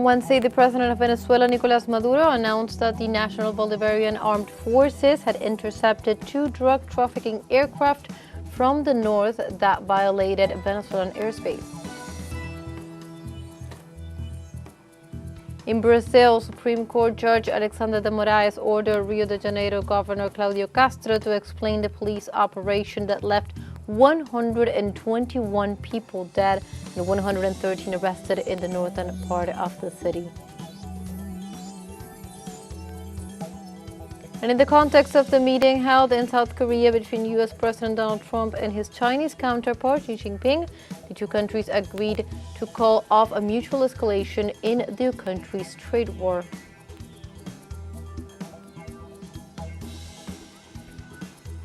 On Wednesday, the president of Venezuela, Nicolás Maduro, announced that the National Bolivarian Armed Forces had intercepted 2 drug trafficking aircraft from the north that violated Venezuelan airspace. In Brazil, Supreme Court Judge Alexandre de Moraes ordered Rio de Janeiro Governor Claudio Castro to explain the police operation that left 121 people dead and 113 arrested in the northern part of the city. And in the context of the meeting held in South Korea between U.S. President Donald Trump and his Chinese counterpart, Xi Jinping, the two countries agreed to call off a mutual escalation in the country's trade war.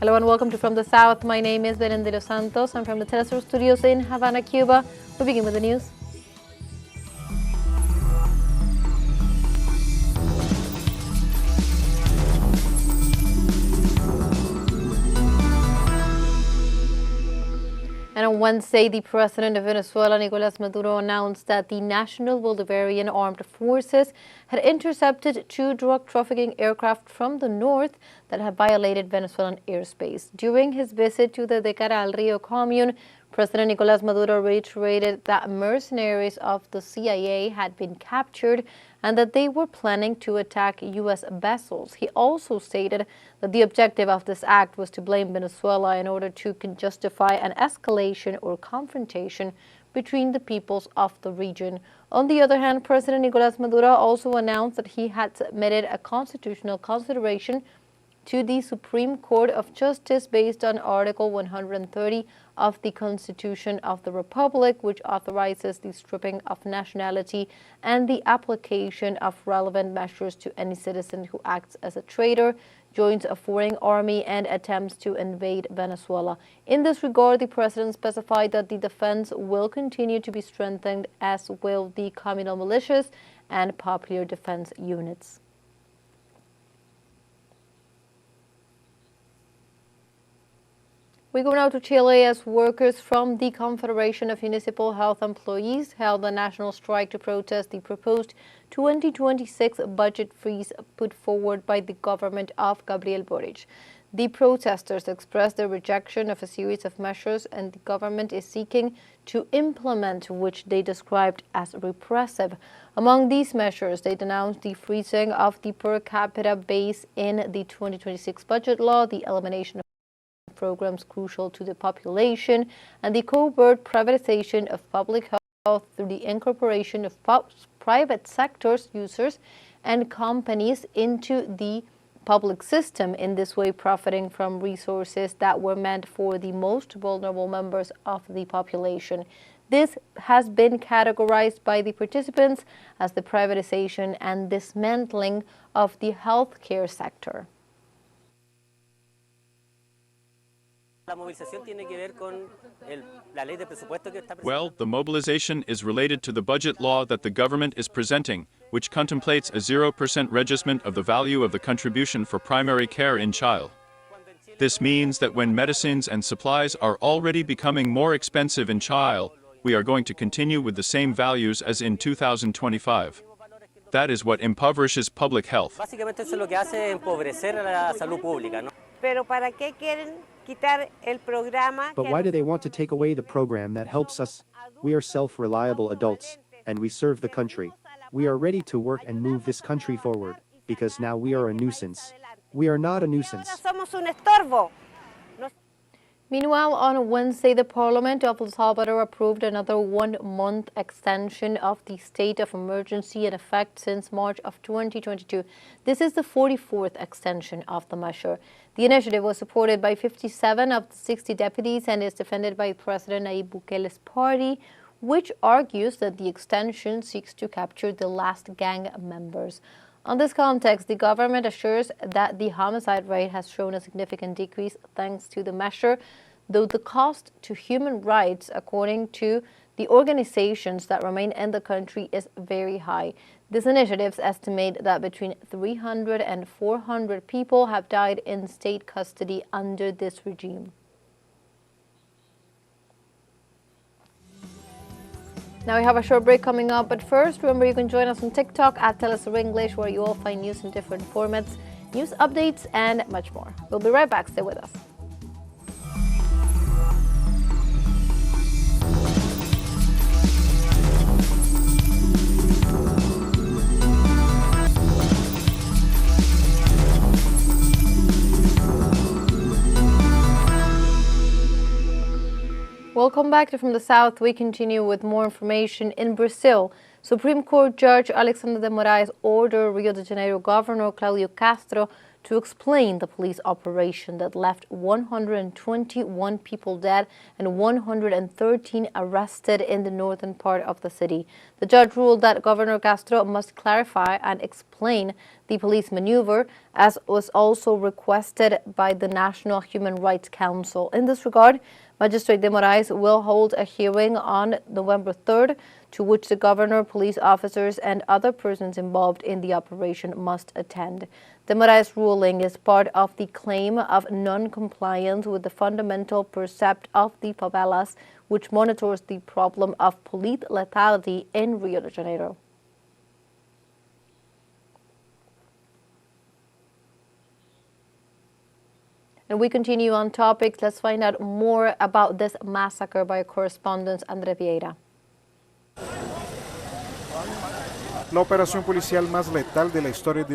Hello and welcome to From the South. My name is Belen de los Santos. I'm from the teleSUR studios in Havana, Cuba. We begin with the news. And on Wednesday, the president of Venezuela, Nicolás Maduro, announced that the National Bolivarian Armed Forces had intercepted 2 drug trafficking aircraft from the north that had violated Venezuelan airspace. During his visit to the De Cara al Rio commune, President Nicolás Maduro reiterated that mercenaries of the CIA had been captured and that they were planning to attack U.S. vessels. He also stated that the objective of this act was to blame Venezuela in order to justify an escalation or confrontation between the peoples of the region. On the other hand, President Nicolás Maduro also announced that he had submitted a constitutional consideration to the Supreme Court of Justice based on Article 130 of the Constitution of the Republic, which authorizes the stripping of nationality and the application of relevant measures to any citizen who acts as a traitor, joins a foreign army, and attempts to invade Venezuela. In this regard, the president specified that the defense will continue to be strengthened, as will the communal militias and popular defense units. We go now to Chile, as workers from the Confederation of Municipal Health Employees held a national strike to protest the proposed 2026 budget freeze put forward by the government of Gabriel Boric. The protesters expressed their rejection of a series of measures and the government is seeking to implement, which they described as repressive. Among these measures, they denounced the freezing of the per capita base in the 2026 budget law, the elimination of programs crucial to the population, and the covert privatization of public health through the incorporation of private sectors, users, and companies into the public system, in this way profiting from resources that were meant for the most vulnerable members of the population. This has been categorized by the participants as the privatization and dismantling of the healthcare sector. Well, the mobilization is related to the budget law that the government is presenting, which contemplates a 0% readjustment of the value of the contribution for primary care in child. This means that when medicines and supplies are already becoming more expensive in child, we are going to continue with the same values as in 2025. That is what impoverishes public health. But why do they want to take away the program that helps us? We are self-reliable adults, and we serve the country. We are ready to work and move this country forward, because now we are a nuisance. We are not a nuisance. Meanwhile, on Wednesday, the Parliament of El Salvador approved another 1-month extension of the state of emergency in effect since March of 2022. This is the 44th extension of the measure. The initiative was supported by 57 of the 60 deputies and is defended by President Nayib Bukele's party, which argues that the extension seeks to capture the last gang members. On this context, the government assures that the homicide rate has shown a significant decrease thanks to the measure, though the cost to human rights, according to the organizations that remain in the country, is very high. These initiatives estimate that between 300 and 400 people have died in state custody under this regime. Now we have a short break coming up, but first, remember you can join us on TikTok at teleSUR English, where you will find news in different formats, news updates, and much more. We'll be right back. Stay with us. Welcome back to From the South. We continue with more information. In Brazil, Supreme Court Judge Alexandre de Moraes ordered Rio de Janeiro Governor Claudio Castro to explain the police operation that left 121 people dead and 113 arrested in the northern part of the city. The judge ruled that Governor Castro must clarify and explain the police maneuver, as was also requested by the National Human Rights Council. In this regard, Magistrate de Moraes will hold a hearing on November 3rd, to which the governor, police officers, and other persons involved in the operation must attend. De Moraes' ruling is part of the claim of non-compliance with the fundamental precept of the favelas, which monitors the problem of police lethality in Rio de Janeiro. And we continue on topics. Let's find out more about this massacre by our correspondent André Vieira.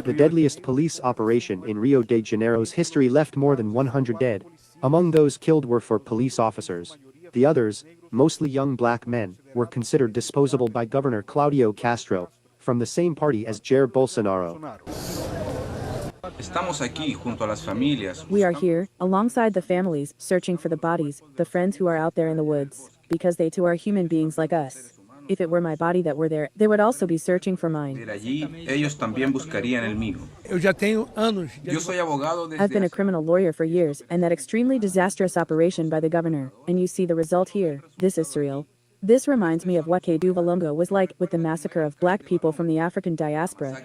The deadliest police operation in Rio de Janeiro's history left more than 100 dead. Among those killed were 4 police officers. The others, mostly young black men, were considered disposable by Governor Claudio Castro, from the same party as Jair Bolsonaro. We are here, alongside the families, searching for the bodies, the friends who are out there in the woods, because they too are human beings like us. If it were my body that were there, they would also be searching for mine. I've been a criminal lawyer for years, and that extremely disastrous operation by the governor, and you see the result here. This is surreal. This reminds me of what Kedu Valongo was like with the massacre of black people from the African diaspora.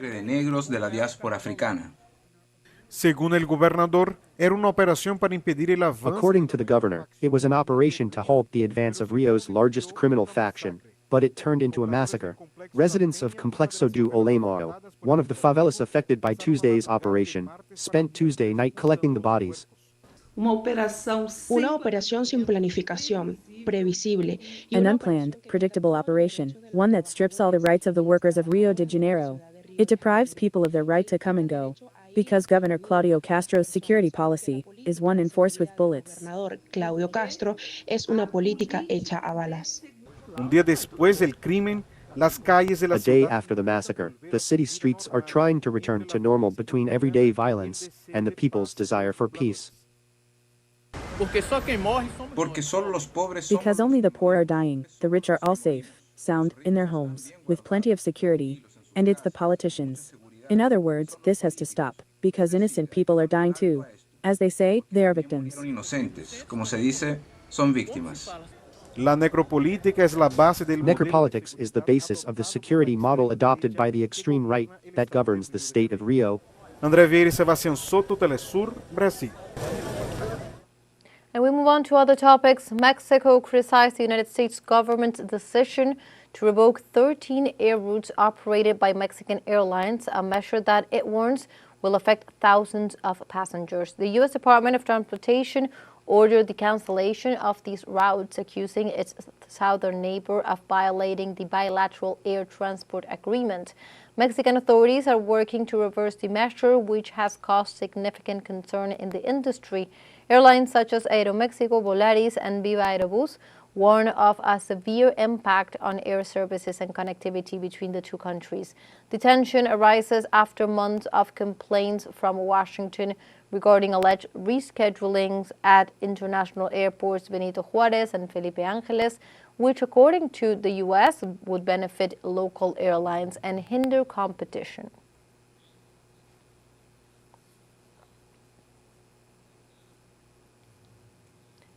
According to the governor, it was an operation to halt the advance of Rio's largest criminal faction, but it turned into a massacre. Residents of Complexo do Olemo, one of the favelas affected by Tuesday's operation, spent Tuesday night collecting the bodies. Una operación sin planificación, previsible. An unplanned, predictable operation, one that strips all the rights of the workers of Rio de Janeiro. It deprives people of their right to come and go, because Governor Claudio Castro's security policy is one enforced with bullets. Claudio Castro es una política hecha a balas. A day after the massacre, the city streets are trying to return to normal between everyday violence and the people's desire for peace. Because only the poor are dying, the rich are all safe, sound, in their homes, with plenty of security, and it's the politicians. In other words, this has to stop, because innocent people are dying too. As they say, they are victims. Necropolitics is the basis of the security model adopted by the extreme right that governs the state of Rio. André Vieira, Sebastián Soto, teleSUR, Brasil. And we move on to other topics. Mexico criticized the United States government's decision to revoke 13 air routes operated by Mexican Airlines, a measure that it warns will affect thousands of passengers. The U.S. Department of Transportation ordered the cancellation of these routes, accusing its southern neighbor of violating the bilateral air transport agreement. Mexican authorities are working to reverse the measure, which has caused significant concern in the industry. Airlines such as Aeromexico, Volaris, and Viva Aerobus warn of a severe impact on air services and connectivity between the two countries. The tension arises after months of complaints from Washington regarding alleged reschedulings at international airports Benito Juárez and Felipe Ángeles, which, according to the U.S., would benefit local airlines and hinder competition.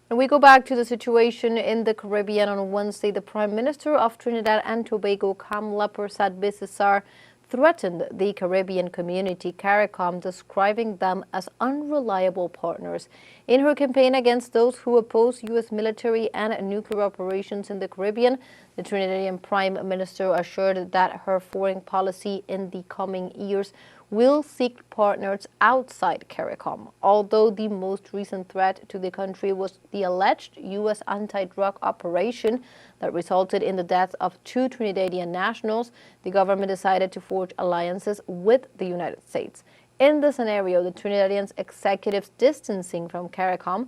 And we go back to the situation in the Caribbean. On Wednesday, the Prime Minister of Trinidad and Tobago, Kamla Persad Bissessar, threatened the Caribbean community, CARICOM describing them as unreliable partners. In her campaign against those who oppose U.S. military and nuclear operations in the Caribbean, the Trinidadian Prime Minister assured that her foreign policy in the coming years will seek partners outside CARICOM, although the most recent threat to the country was the alleged U.S. anti-drug operation that resulted in the deaths of 2 Trinidadian nationals. The government decided to forge alliances with the United States. In the scenario, the Trinidadians' executives distancing from CARICOM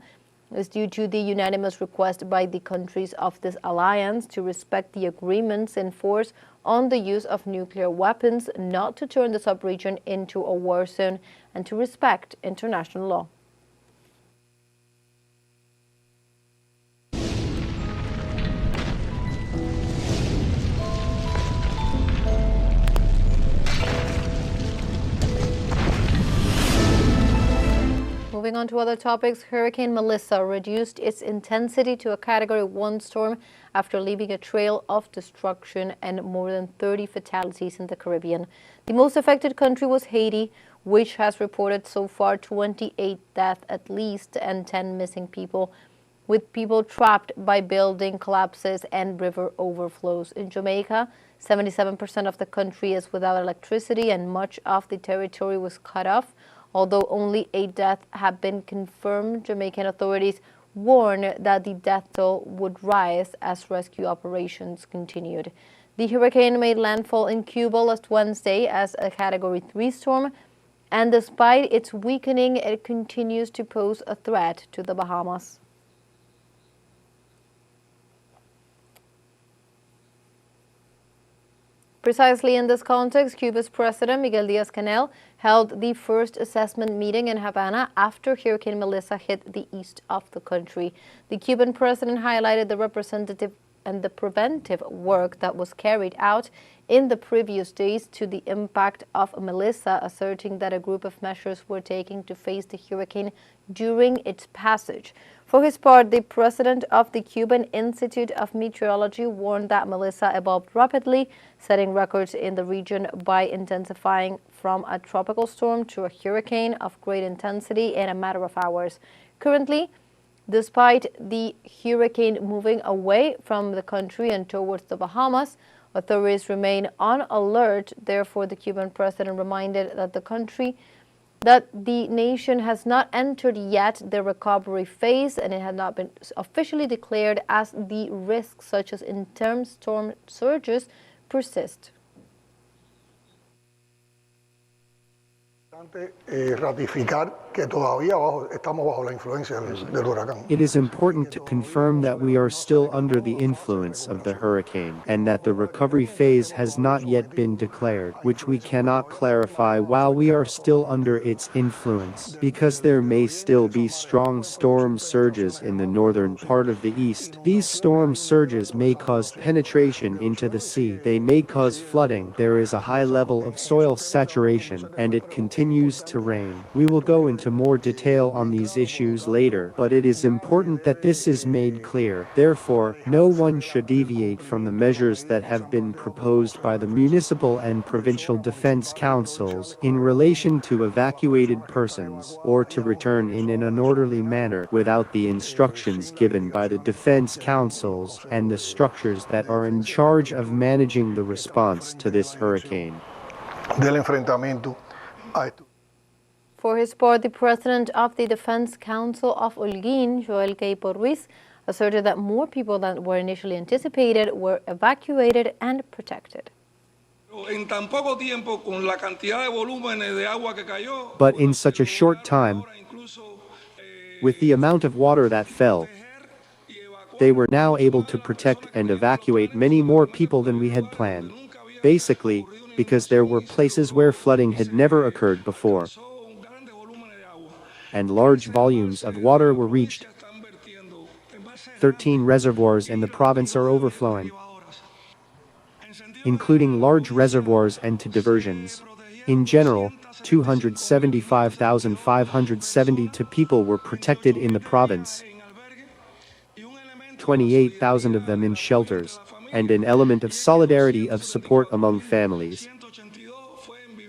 is due to the unanimous request by the countries of this alliance to respect the agreements in force on the use of nuclear weapons, not to turn the sub-region into a war zone, and to respect international law. Moving on to other topics, Hurricane Melissa reduced its intensity to a Category 1 storm after leaving a trail of destruction and more than 30 fatalities in the Caribbean. The most affected country was Haiti, which has reported so far 28 deaths at least and 10 missing people, with people trapped by building collapses and river overflows. In Jamaica, 77% of the country is without electricity and much of the territory was cut off. Although only 8 deaths have been confirmed, Jamaican authorities warned that the death toll would rise as rescue operations continued. The hurricane made landfall in Cuba last Wednesday as a Category 3 storm, and despite its weakening, it continues to pose a threat to the Bahamas. Precisely in this context, Cuba's President Miguel Díaz-Canel held the first assessment meeting in Havana after Hurricane Melissa hit the east of the country. The Cuban president highlighted the representative and the preventive work that was carried out in the previous days to the impact of Melissa, asserting that a group of measures were taken to face the hurricane during its passage. For his part, the president of the Cuban Institute of Meteorology warned that Melissa evolved rapidly, setting records in the region by intensifying from a tropical storm to a hurricane of great intensity in a matter of hours. Currently, despite the hurricane moving away from the country and towards the Bahamas, authorities remain on alert. Therefore, the Cuban president reminded that the nation has not entered yet the recovery phase, and it had not been officially declared as the risks such as interim storm surges persist. It is important to confirm that we are still under the influence of the hurricane and that the recovery phase has not yet been declared, which we cannot clarify while we are still under its influence, because there may still be strong storm surges in the northern part of the east. These storm surges may cause penetration into the sea. They may cause flooding. There is a high level of soil saturation, and it continues to rain. We will go into more detail on these issues later, but it is important that this is made clear. Therefore, no one should deviate from the measures that have been proposed by the municipal and provincial defense councils in relation to evacuated persons, or to return in an orderly manner without the instructions given by the defense councils and the structures that are in charge of managing the response to this hurricane. For his part, the president of the Defense Council of Holguín, Joel Queipo Ruiz, asserted that more people than were initially anticipated were evacuated and protected. But in such a short time, with the amount of water that fell, they were now able to protect and evacuate many more people than we had planned. Basically, because there were places where flooding had never occurred before, and large volumes of water were reached. 13 reservoirs in the province are overflowing, including large reservoirs and to diversions. In general, 275,572 people were protected in the province, 28,000 of them in shelters, and an element of solidarity of support among families.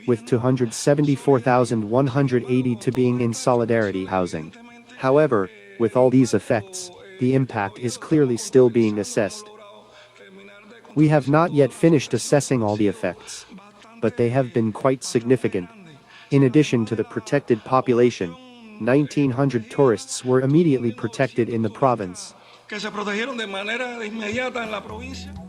with 274,180 to being in solidarity housing. However, with all these effects, the impact is clearly still being assessed. We have not yet finished assessing all the effects, but they have been quite significant. In addition to the protected population, 1,900 tourists were immediately protected in the province.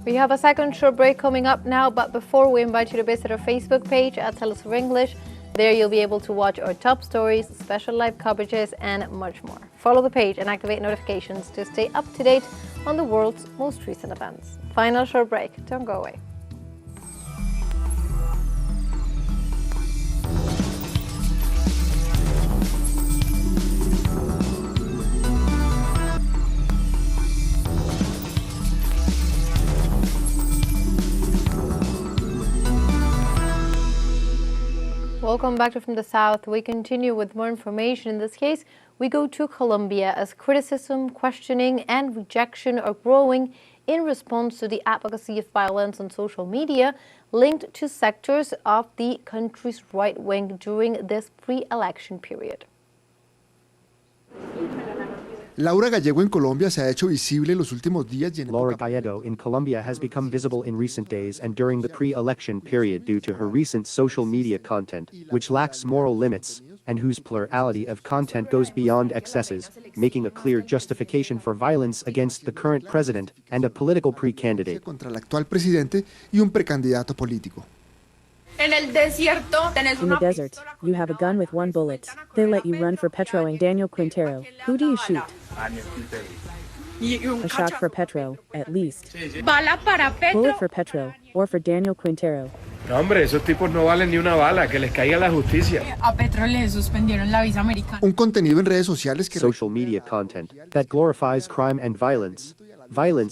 We have a second short break coming up now, but before we invite you to visit our Facebook page at teleSUR English. There you'll be able to watch our top stories, special live coverages and much more. Follow the page and activate notifications to stay up to date on the world's most recent events. Final short break, don't go away. Welcome back to From the South. We continue with more information. In this case, we go to Colombia as criticism, questioning, and rejection are growing in response to the advocacy of violence on social media linked to sectors of the country's right wing during this pre-election period. Laura Gallego en Colombia se ha hecho visible en los últimos días. Laura Gallego in Colombia has become visible in recent days and during the pre-election period due to her recent social media content, which lacks moral limits, and whose plurality of content goes beyond excesses, making a clear justification for violence against the current president and a political pre-candidate. Contra el actual presidente y un precandidato político. In the desert, you have a gun with 1 bullet. They let you run for Petro and Daniel Quintero. Who do you shoot? A shot for Petro, at least. Bullet for Petro, or for Daniel Quintero. No, hombre, esos tipos no valen ni una bala, que les caiga la justicia. A Petro le suspendieron la visa americana. Un contenido en redes sociales que social media content that glorifies crime and violence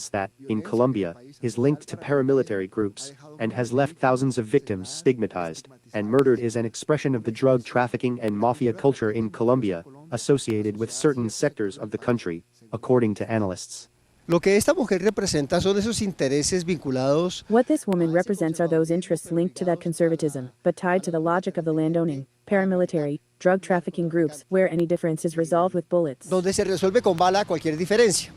that, in Colombia, is linked to paramilitary groups and has left thousands of victims stigmatized and murdered is an expression of the drug trafficking and mafia culture in Colombia, associated with certain sectors of the country, according to analysts. Lo que esta mujer representa son esos intereses vinculados. What this woman represents are those interests linked to that conservatism, but tied to the logic of the landowning, paramilitary, drug trafficking groups, where any difference is resolved with bullets. Donde se resuelve con bala cualquier diferencia.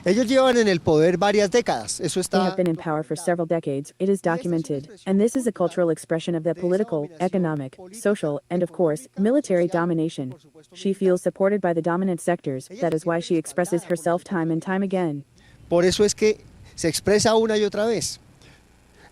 Ellos llevan en el poder varias décadas. Eso está. They have been in power for several decades. It is documented. And this is a cultural expression of their political, economic, social, and of course, military domination. She feels supported by the dominant sectors. That is why she expresses herself time and time again. Por eso es que se expresa una y otra vez.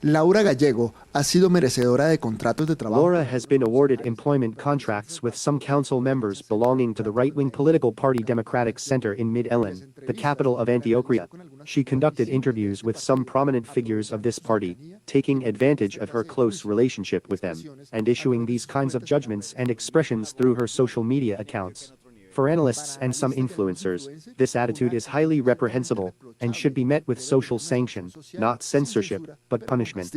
Laura Gallego ha sido merecedora de contratos de trabajo. Laura has been awarded employment contracts with some council members belonging to the right-wing political party Democratic Center in Medellin, the capital of Antioquia. She conducted interviews with some prominent figures of this party, taking advantage of her close relationship with them, and issuing these kinds of judgments and expressions through her social media accounts. For analysts and some influencers, this attitude is highly reprehensible and should be met with social sanction, not censorship, but punishment.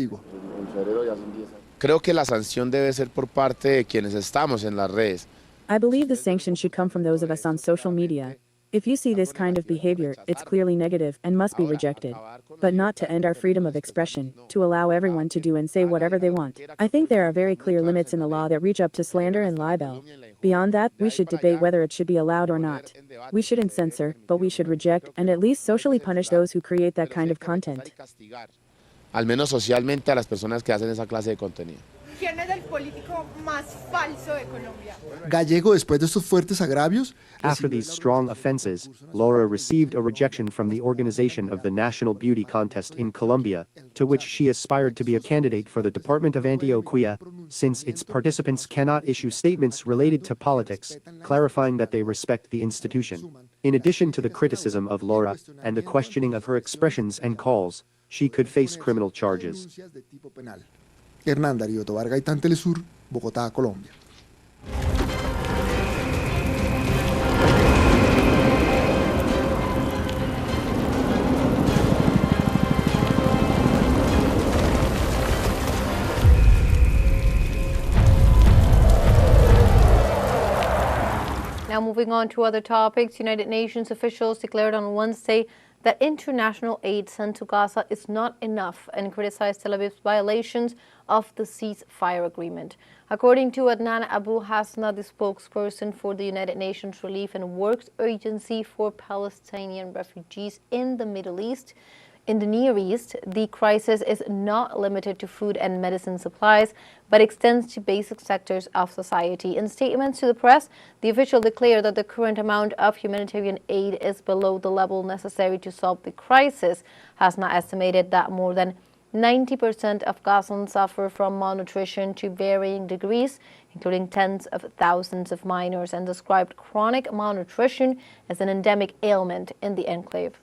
Creo que la sanción debe ser por parte de quienes estamos en las redes. I believe the sanction should come from those of us on social media. If you see this kind of behavior, it's clearly negative and must be rejected. But not to end our freedom of expression, to allow everyone to do and say whatever they want. I think there are very clear limits in the law that reach up to slander and libel. Beyond that, we should debate whether it should be allowed or not. We shouldn't censor, but we should reject and at least socially punish those who create that kind of content. Al menos socialmente a las personas que hacen esa clase de contenido. ¿Quién es el político más falso de Colombia? Gallego, después de estos fuertes agravios. After these strong offenses, Laura received a rejection from the organization of the National Beauty Contest in Colombia, to which she aspired to be a candidate for the Department of Antioquia, since its participants cannot issue statements related to politics, clarifying that they respect the institution. In addition to the criticism of Laura and the questioning of her expressions and calls, she could face criminal charges. Hernán Darío Tobar Gaitán, teleSUR, Bogotá, Colombia. Now moving on to other topics, United Nations officials declared on Wednesday that international aid sent to Gaza is not enough and criticized Tel Aviv's violations of the ceasefire agreement. According to Adnan Abu Hasna, the spokesperson for the United Nations Relief and Works Agency for Palestinian refugees in the Middle East, in the Near East, the crisis is not limited to food and medicine supplies, but extends to basic sectors of society. In statements to the press, the official declared that the current amount of humanitarian aid is below the level necessary to solve the crisis. Hasna estimated that more than 90% of Gazans suffer from malnutrition to varying degrees, including tens of thousands of minors, and described chronic malnutrition as an endemic ailment in the enclave.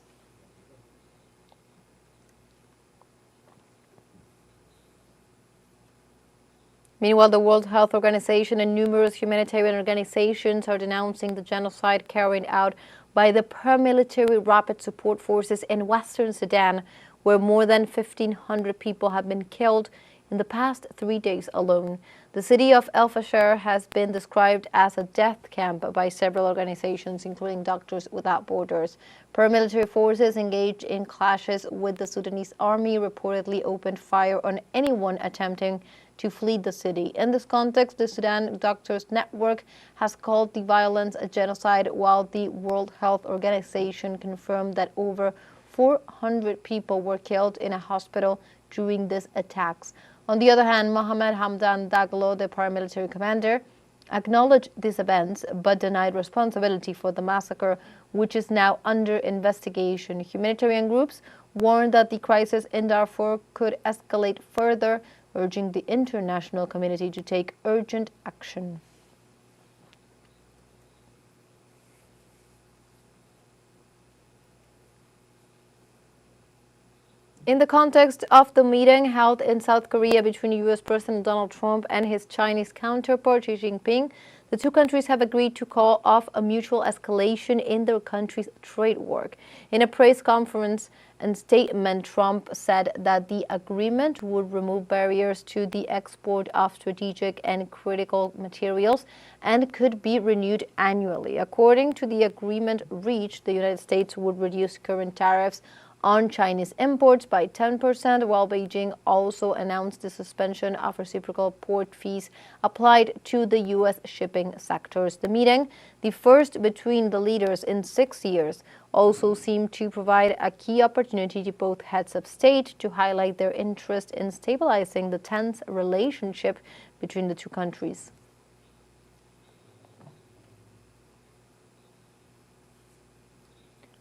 Meanwhile, the World Health Organization and numerous humanitarian organizations are denouncing the genocide carried out by the paramilitary Rapid Support Forces in Western Sudan, where more than 1,500 people have been killed in the past 3 days alone. The city of El Fasher has been described as a death camp by several organizations, including Doctors Without Borders. Paramilitary forces engaged in clashes with the Sudanese army reportedly opened fire on anyone attempting to flee the city. In this context, the Sudan Doctors Network has called the violence a genocide, while the World Health Organization confirmed that over 400 people were killed in a hospital during these attacks. On the other hand, Mohammed Hamdan Daglo, the paramilitary commander, acknowledged these events but denied responsibility for the massacre, which is now under investigation. Humanitarian groups warned that the crisis in Darfur could escalate further, urging the international community to take urgent action. In the context of the meeting held in South Korea between U.S. President Donald Trump and his Chinese counterpart Xi Jinping, the two countries have agreed to call off a mutual escalation in their countries' trade war. In a press conference and statement, Trump said that the agreement would remove barriers to the export of strategic and critical materials and could be renewed annually. According to the agreement reached, the United States would reduce current tariffs on Chinese imports by 10%, while Beijing also announced the suspension of reciprocal port fees applied to the U.S. shipping sectors. The meeting, the first between the leaders in 6 years, also seemed to provide a key opportunity to both heads of state to highlight their interest in stabilizing the tense relationship between the two countries.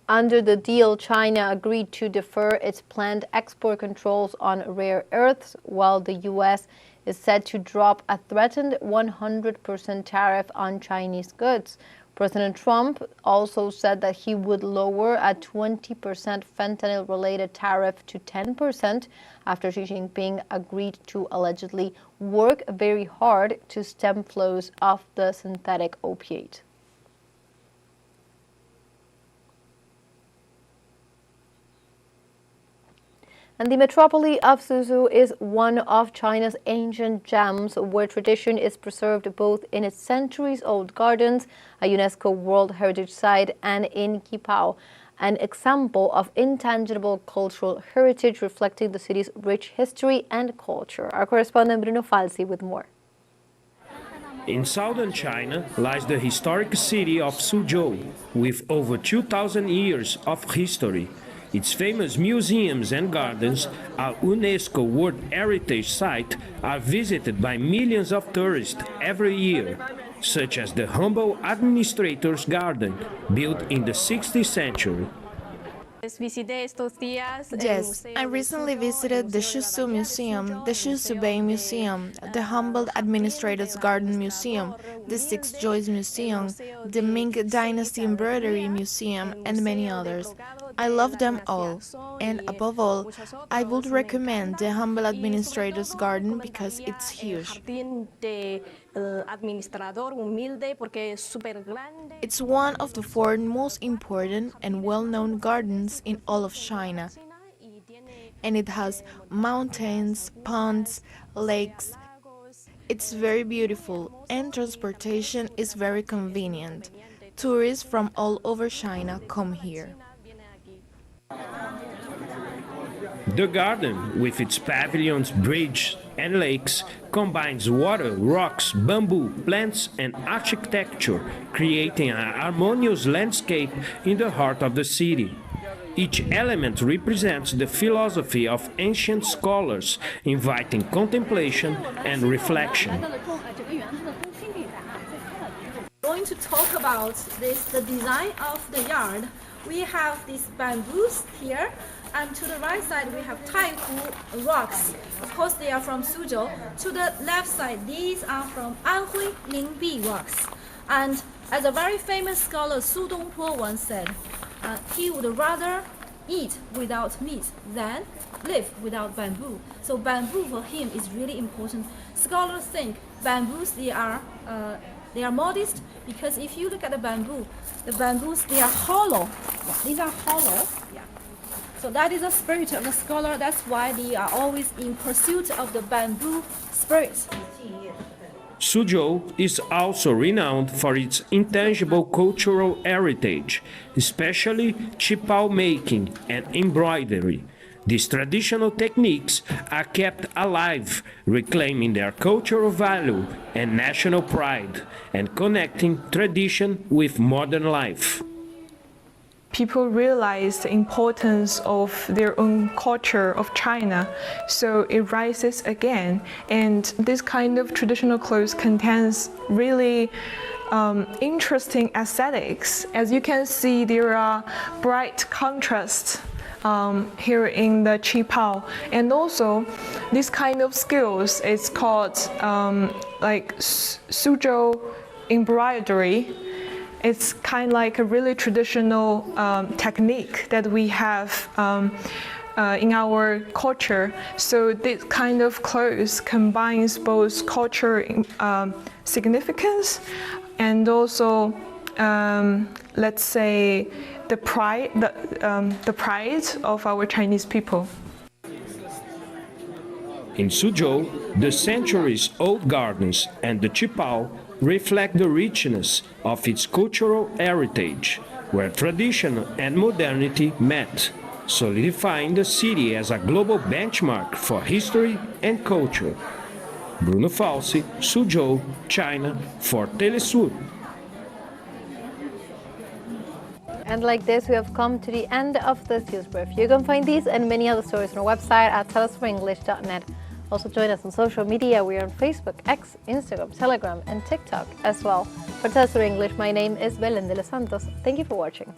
Under the deal, China agreed to defer its planned export controls on rare earths, while the U.S. is set to drop a threatened 100% tariff on Chinese goods. President Trump also said that he would lower a 20% fentanyl-related tariff to 10% after Xi Jinping agreed to allegedly work very hard to stem flows of the synthetic opiate. And the metropolis of Suzhou is one of China's ancient gems, where tradition is preserved both in its centuries-old gardens, a UNESCO World Heritage Site, and in Qipao, an example of intangible cultural heritage reflecting the city's rich history and culture. Our correspondent Bruno Falsi with more. In southern China lies the historic city of Suzhou, with over 2,000 years of history. Its famous museums and gardens, a UNESCO World Heritage Site, are visited by millions of tourists every year, such as the humble Administrator's Garden, built in the 16th century. Yes, I recently visited the Shushu Museum, the Shushu Bay Museum, the Humboldt Administrator's Garden Museum, the Six Joys Museum, the Ming Dynasty Embroidery Museum, and many others. I love them all, and above all, I would recommend the Humboldt Administrator's Garden because it's huge. It's one of the 4 most important and well-known gardens in all of China, and it has mountains, ponds, lakes. It's very beautiful, and transportation is very convenient. Tourists from all over China come here. The garden, with its pavilions, bridges, and lakes, combines water, rocks, bamboo, plants, and architecture, creating a harmonious landscape in the heart of the city. Each element represents the philosophy of ancient scholars, inviting contemplation and reflection. Going to talk about the design of the yard. We have these bamboos here, and to the right side we have Taihu rocks. Of course they are from Suzhou. To the left side, these are from Anhui Lingbi rocks. And as a very famous scholar Su Dongpo once said, he would rather eat without meat than live without bamboo. So bamboo for him is really important. Scholars think bamboos, they are modest, because if you look at the bamboos, they are hollow. Yeah, these are hollow. Yeah. So that is the spirit of the scholar. That's why they are always in pursuit of the bamboo spirit. Suzhou is also renowned for its intangible cultural heritage, especially qipao making and embroidery. These traditional techniques are kept alive, reclaiming their cultural value and national pride, and connecting tradition with modern life. People realize the importance of their own culture of China, so it rises again. And this kind of traditional clothes contains really interesting aesthetics. As you can see, there are bright contrasts here in the qipao, and also this kind of skills is called like Suzhou embroidery. It's kind of like a really traditional technique that we have in our culture. So this kind of clothes combines both culture significance and also, let's say, the pride of our Chinese people. In Suzhou, the centuries-old gardens and the qipao reflect the richness of its cultural heritage, where tradition and modernity met, solidifying the city as a global benchmark for history and culture. Bruno Falsi, Suzhou, China, for teleSUR. And like this, we have come to the end of this news brief. You can find these and many other stories on our website at telesurenglish.net. Also join us on social media. We are on Facebook, X, Instagram, Telegram, and TikTok as well. For teleSUR English, my name is Belén de los Santos. Thank you for watching.